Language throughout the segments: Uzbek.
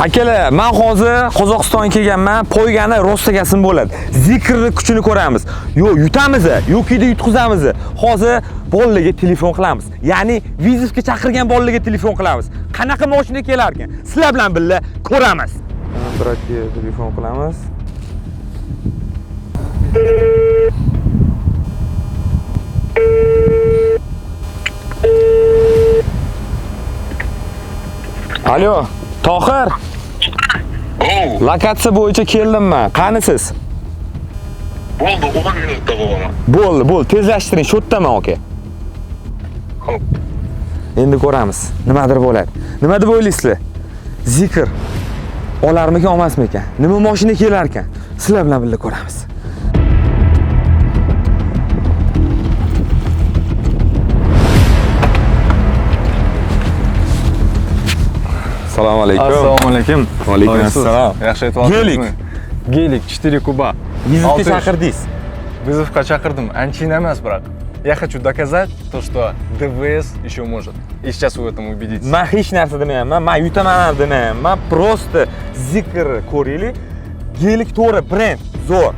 Akalar, men hozir Qozog'istonga kelganman. Poygani rostagasini bo'ladi. Zikrni kuchini ko'ramiz. Yo, yutamiz, yo'kida yutqizamiz. Hozir bolalarga telefon qilamiz. Ya'ni vizitga chaqirgan bolalarga telefon qilamiz. Qanaqa mashina kelar ekan? Sizlar bilan birga ko'ramiz. Biroki telefon qilamiz. Alo, Tohir. Lokatsiya bo'yicha keldimman. Qanisiz? Bo'ldi, 10 minutda bo'laman. Bo'ldi, tezlashtiring, shu yerdaman aka. Xo'p. Endi ko'ramiz. Nimadir bo'ladi. Nima deb o'ylaysizlar? Zikr olarmikan, olmasmikan? Nima mashina kelar ekan? Sizlar bilan birga ko'ramiz. Assalomu alaykum. Assalomu alaykum. Va alaykum assalom. Yaxshi aytyapsizmi? Gelik 4 kuba. Vizitga chaqirdingiz. Вызовка chaqirdim. Anchina emas, biroq. Я хочу доказать то, что ДВС еще может. И сейчас вы в этом убедитесь. Men hech narsa demayapman. Men yutaman demayapman. Просто zikr ko'raylik. Gelik to'g'ri brend, zo'r.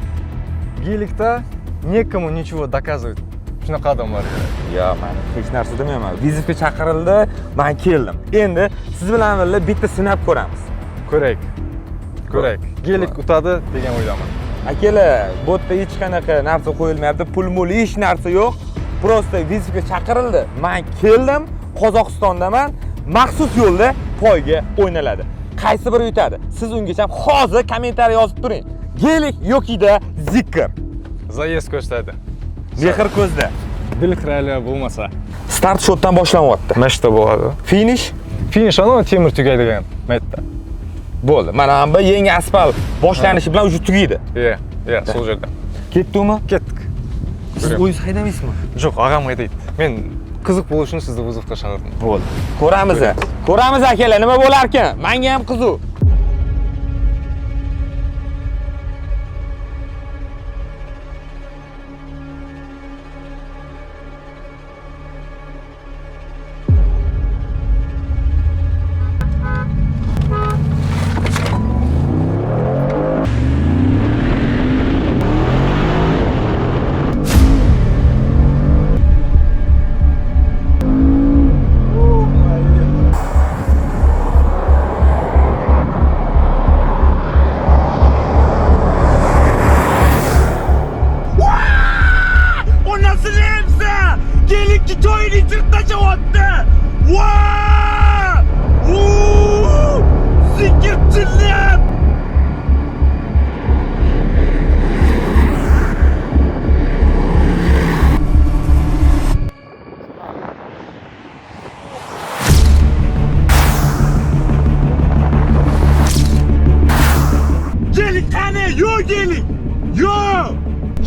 Gelikda некому ничего доказывать. Shunaqa odamlar. Yo'q, men hech narsa demayapman. Vizitga chaqirildi, men keldim. Endi siz bilan birga bitta sinab ko'ramiz. Ko'rak. Gelik utadi degan o'ydaman. Akalar, bu yerda hech qanaqa narsa qo'yilmayapti, pul-mul hech narsa yo'q. Просто vizitga chaqirildi. Men keldim, Qozog'istondaman. Maxsus yo'lda poyga o'ynaladi. Qaysi biri yutadi? Siz ungacha hozir kommentariy yozib turing. Gelik yo'kida zikr. Zaезд ko'rsatadi. Mehr ko'zda. Dil qirali bo'lmasa. Start shotdan boshlanyapti. Mana shunda bo'ladi. Finish Finish ana temir tugaydigan maytda. bo'ldi. Mana bu yangi asfalt boshlanishi bilan уже tugaydi. Sol yerda. Ketdingmi? Ketdik. Siz o'zingiz haydamaysizmi? Yo'q, og'am haydaydi. Men qiziq bo'lish uchun sizni vizovga chaqirdim. Bo'ldi. Ko'ramiz akalar, nima bo'lar ekan? Menga ham qiziq.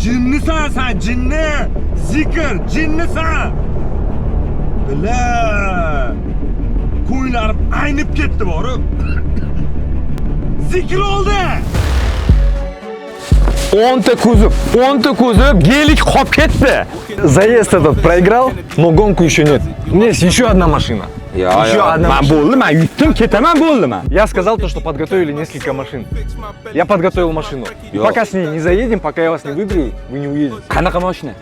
Jinnisan, jinni. Zikr, jinnisan. Bila. Ko'ylarim aynib ketdi borib. Zikr oldi. 10 ta kuzov, gelik qolib ketdi. Заезд этот проиграл, но гонку еще нет. У меня есть еще одна машина. Еще одна Men bo'ldi, men yutdim, ketaman bo'ldi men. Я сказал то, что подготовили несколько машин. Я подготовил машину. И пока с ней не заедем, пока я вас не выиграю, вы не уедете. Qanaqa mashina?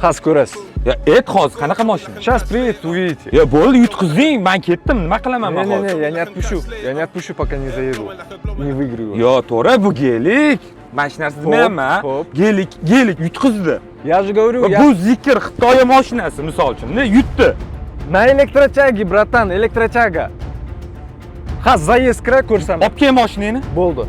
Хас ko'rasiz. Ya, hozir qanaqa mashina? Сейчас приедет, увидите. Ya, bo'ldi, yutqizding, men ketdim, nima qilaman men hozir? Не, я не отпущу. Я не отпущу, пока не заеду. Не выиграю. Yo, to'g'ri, bu gelik. Men hech narsa demayapman. Gelik yutqizdi. Я же говорю, Bu zikr Xitoy mashinasi, misol uchun, yutdi. На электротяге, братан, электротяга. Хас, заезд kira ko'rsam. Olib kel mashinangni. Bo'ldi.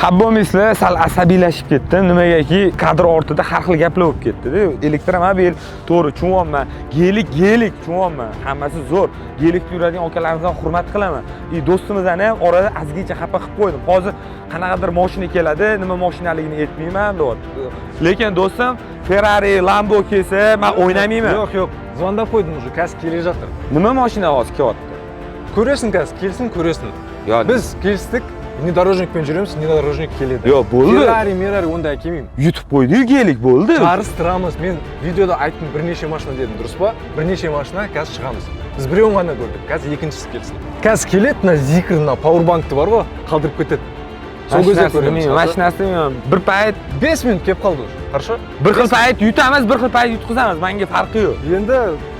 Habbomislar sal asabiylashib ketdim. Nimagaki kadr ortida har xil gaplar bo'lib ketdi-da. Elektromobil, to'g'ri, tushunmayman. Gelik, tushunmayman. Hammasi zo'r. Gelikda yuradigan akalarimizdan hurmat qilaman. Do'stimizdan ham orada azgicha xafa qilib qo'ydim. Hozir qanaqadir mashina keladi, nima mashinaligini aytmayman, deyapti. Lekin do'stim Ferrari, Lambo kelsa, men o'ynamayman. Yo'q, zvondab qo'ydim уже, kas kelib жатыр. Nima mashina hozir kelyapti? Ko'rasan kas, kelsin ko'rasan. Biz kelishdik. Внедорожникпен жүрemiz, внедорожник keladi. Yo'q, bo'ldi. Ferrari unday kelmayman. Yutib qo'ydik, gelik bo'ldi. Charishtiramiz. Men videoda aytdim, bir necha mashina dedim, durustmi? Bir necha mashina hozir chiqamiz. Biz birovni g'ana ko'rdik. Hozir ikkinchisi kelsin. Hozir keladi, na Zikrna powerbankni bor-ku, qoldirib ketadi. Sol ko'zga ko'ramiz. Mashinasi bir payt 5 minut kelib qoldi. Хорошо? bir xil payt yutamiz, bir xil payt yutqizamiz. Menga farqi yo'q. Endi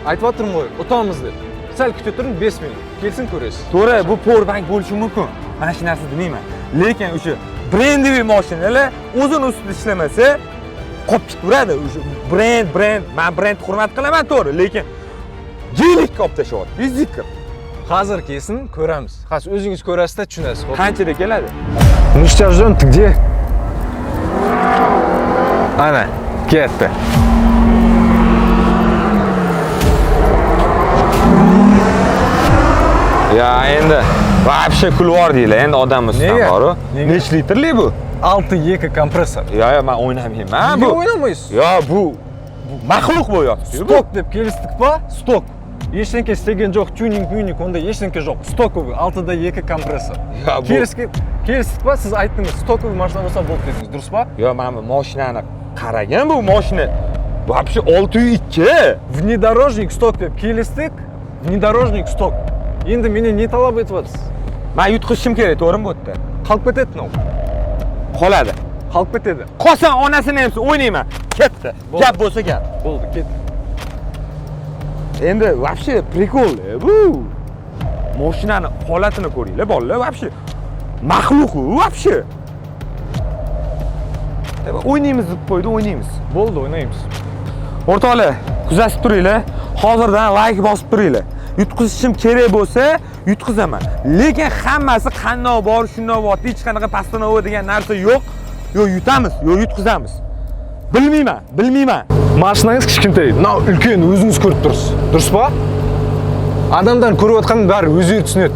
aytib qo'y, o'tamiz deb. Sal kutib turing, 5 minut. Kelsin ko'rasiz. To'g'ri, bu powerbank bo'lishi mumkin. Mana shu narsa demayman. Lekin o'sha brendiviy mashinalar o'zini ustida ishlamasa, qolib ketaveradi. O'sha men brend hurmat qilaman, to'g'ri, lekin gelik olib tashyapti. Zikr. Hozir kelsin, ko'ramiz. Hozir o'zingiz ko'rasizda tushunasiz. Qanchada keladi? Ништяк ждём, ты где? Ana, ketdi. Ya endi вообще kulvar deylar, endi odam ustidan Nega? boru. Nega? Nech litrli bu? 6 kompressor. Yo, men o'ynamayman. Nega o'ynamaysiz? Yo, bu maxluq bo'lyapti. Stok deb kelishdikmi? Stok. Hech narsa istegen yo'q, tuning, unda hech narsa yo'q. Stokoviy 6 kompressor. Ya bu Kelishdikmi? Siz aytdingiz, stokoviy mashina bo'lsa bo'ldi dedingiz, durustmi? Yo, men bu mashinani qaragan, bu mashina вообще 602. Внедорожник stok deb kelishdik. Внедорожник stok. Endi meni ne talab etyapsiz? Men yutqizishim kerak, to'g'rimi bu yerda? Qolib ketadi no. Qoladi. Qolib ketadi. Qolsan onasini ham o'ynayman. Ketdi. Gap bo'lsa gap. Bo'ldi, ketdi. Endi вообще prikol bu. Mashinani holatini ko'ringlar, bolalar, вообще maxluq u, вообще. O'ynaymiz deb qo'ydi, o'ynaymiz. Bo'ldi, o'ynaymiz. O'rtoqlar, kuzatib turinglar. Hozirdan like bosib turinglar. Yutqizishim kerak bo'lsa, yutqizaman. Lekin hammasi qandoq bor, shundoq bor, hech qanaqa pastanova degan narsa yo'q. Yo yutamiz, yo yutqizamiz. Bilmayman. Mashinangiz kichkintoy. Na ulkan, o'zingiz ko'rib tursiz. Durustmi? Odamdan ko'rayotgan bari o'zingiz tushunadi.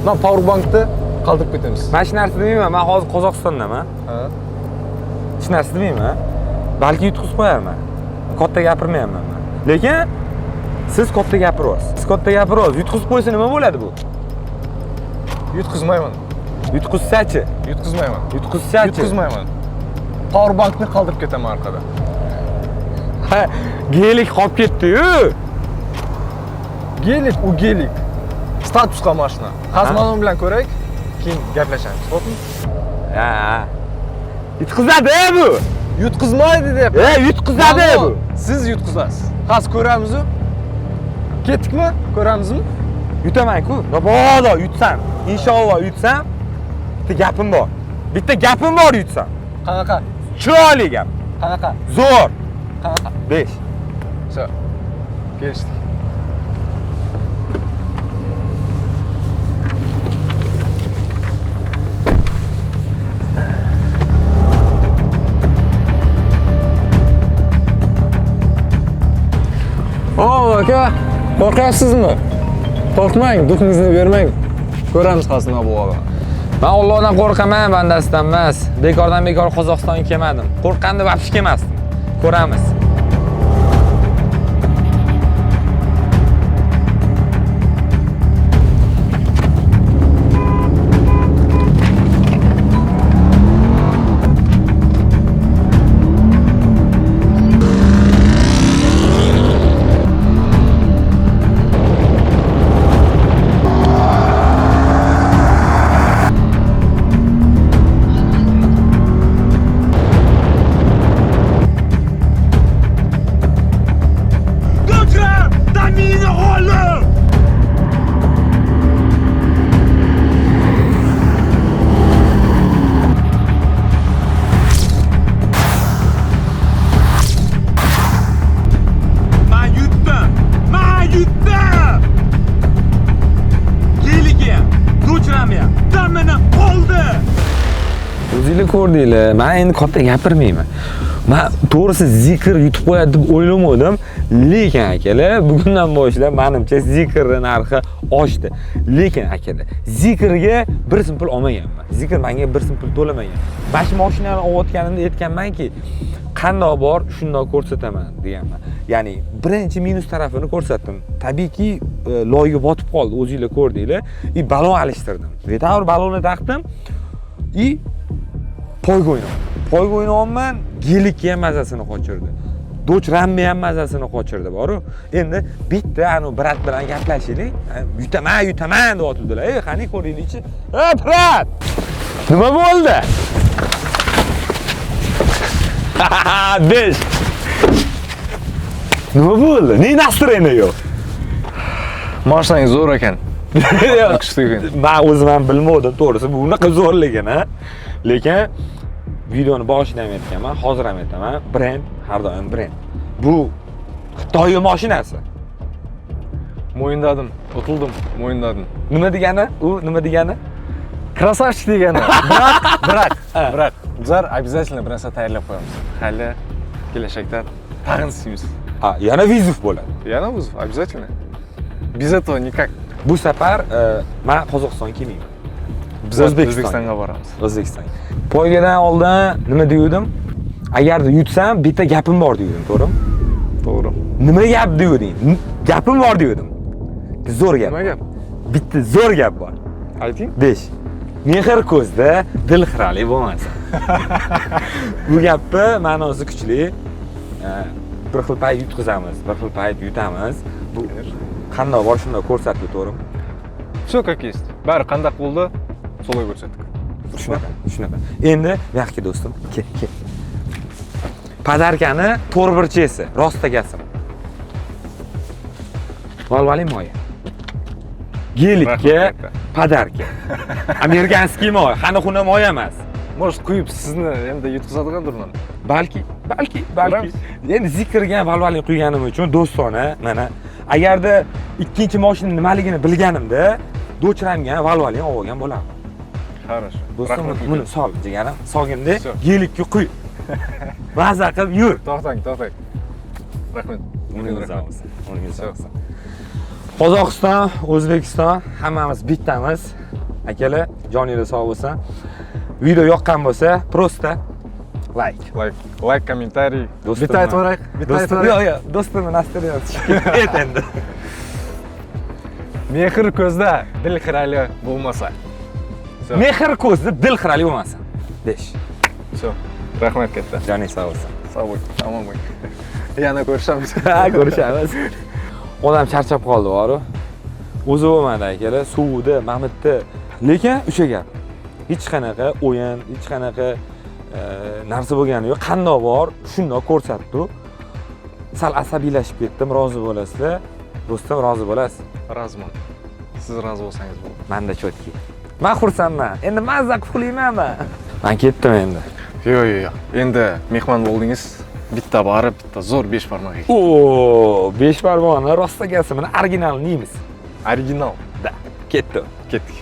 Men powerbankni qoldirib ketamiz. Mana shu narsa demayman, men hozir Qozog'istondaman. Ha. Hech narsa demayman. Balki yutqizib qo'yarman. Katta gapirmayapman men. Lekin siz katta gapiryapsiz. Yutqizib qo'ysa nima bo'ladi bu? Yutqizmayman. Yutqizsachi? Yutqizmayman. Powerbankni qoldirib ketaman orqada. Ha, gelik qolib ketdi-yu. Gelik. Statusga mashina. Hozir men bilan ko'raylik, keyin gaplashamiz. Xo'pmi? Ha. Yutqizadi bu. Yutqizmaydi deyapman. Yutqizadi bu. Siz yutqizasiz. Hozir ko'ramiz-ku. Ketdikmi? Ko'ramizmi? Yutaman-ku. Mabodo yutsam, inshaalloh yutsam, bitta gapim bor yutsam. Qanaqa? Chiroyli gap. Qanaqa? Zo'r. Qanaqa? 5. Все. Kelishdik. Aka, qo'rqasizmi? Qo'rqmang, duxingizni bermang. Ko'ramiz qasdini bu o'g'li. Men Allohdan qo'rqaman, bandasidan emas. Bekordan bekor Qozog'istonga kelmadim. Qo'rqqanda vapshi kelmasdim. Ko'ramiz. O'zinglar ko'rdinglar. Men endi katta gapirmayman. Men to'g'risi zikr yutib qo'yadi deb o'ylamadim, lekin akalar, bugundan boshlab menimcha zikrning narxi oshdi. Lekin akalar, zikrga 1 simpl olmaganman. Zikr menga 1 simpl to'lamagan. Mana shu mashinani olayotganimda aytganmanki, qandoq bor, shundoq ko'rsataman deganman. Ya'ni birinchi minus tarafini ko'rsatdim. Tabiiyki, loyga botib qoldi, o'zinglar ko'rdinglar. Balon alishtirdim. Vetavr balonni taqdim. И poyga o'ynayman. Poyga o'ynayapman, gelikka ham mazasini qochirdi. Doch Rammi ham mazasini qochirdi boru. Endi bitta anu brat bilan gaplashaylik. Yutaman deyotdilar. Ey, qani ko'ringlikchi. Ey, brat! Nima bo'ldi? Besh. Nima bo'ldi? Ne настроение yo'q? Mashinangiz zo'r ekan. Kuchli ekan. Men o'zim ham bilmadim, to'g'risi bu unaqa zo'rligini. Lekin videoni boshida ham aytganman, hozir ham aytaman, brend har doim brend. Bu Xitoy mashinasi. Mo'yindadim, o'tildim, mo'yindadim. Nima degani? U nima degani? Krasavchik degani. Brat. Bizlar обязательно bir narsa tayyorlab qo'yamiz. Hali kelajakda tag'in istaymiz. Ha, yana vizuf bo'ladi. Yana o'zi, обязательно. Без этого никак. Bu safar men Qozog'istonga kelmayman. Biz O'zbekistonga boramiz. O'zbekistonga. Poygadan oldin nima degandim? Agarda yutsam, bitta gapim bor degandim, to'g'rimi? To'g'ri. Nima gap deganding? Gapim bor degandim. Zo'r gap. Nima gap? Bitta zo'r gap bor. Ayting. Besh. Mehr ko'zda dil xirali bo'lmasa. Bu gapni ma'nosi kuchli. Bir xil payt yutqizamiz, bir xil payt yutamiz. Bu qanday bor shunday ko'rsatdi, to'g'rimi? Всё как есть. Bari qanday bo'ldi, solay ko'rsatdik. Shunaqa. Endi yaxshi do'stim, kel. Podarkani to'rburchesi, rostagasim. Valvali moya. Gelikka podarka. Amerikanskiy moya, xana-xuna moya emas. Может, quyib sizni endi yutqizadigandirman. Balki. Endi zikrga valvali quyganim uchun do'stona, mana agarda ikkinchi mashina nimaligini bilganimda, do'chiramga valvali olgan bo'lardim. Хорошо. Do'stim, buni sol, jigarim. Solganda gelikka quy. Maza qilib yur. To'xtang. Rahmat. Uningiz olsin. Qozog'iston, O'zbekiston hammamiz bittamiz. Akalar, joningiz sog' bo'lsin. Video yoqqan bo'lsa, prosta like, kommentariy. Bitta aytib o'raylik. Yo'q, do'stimni nastiriyasi chiqib endi. Mehr ko'zda dil xirali bo'lmasa. Mehr ko'zda dil xirali bo'lmasa. Besh. Всё. Rahmat katta. Joningiz sog' bo'lsin. Sog' bo'ling. Omon bo'ling. Yana ko'rishamiz. Ko'rishamiz. Odam charchab qoldi, boru. O'zi bo'lmadi akalar, suvda, Mamitda. Lekin o'sha gap. Hech qanaqa o'yin, hech qanaqa narsa bo'lgani yo'q. Qandoq bor, shundoq ko'rsatdi. Sal asabiylashib ketdim, rozi bo'lasizlar. Do'stim, rozi bo'lasiz? Roziman. Siz rozi bo'lsangiz bo'ldi. Menda chotki. Men xursandman. Endi mazza qilaymanmi? Men ketdim endi. Yo'q. Endi mehmon bo'ldingiz. Bitta borib, bitta zo'r 5 barmoq ekan. Oo, 5 barmoqni rostagasi, mana original neymiz? Original. Da, ketdi. Ketdik.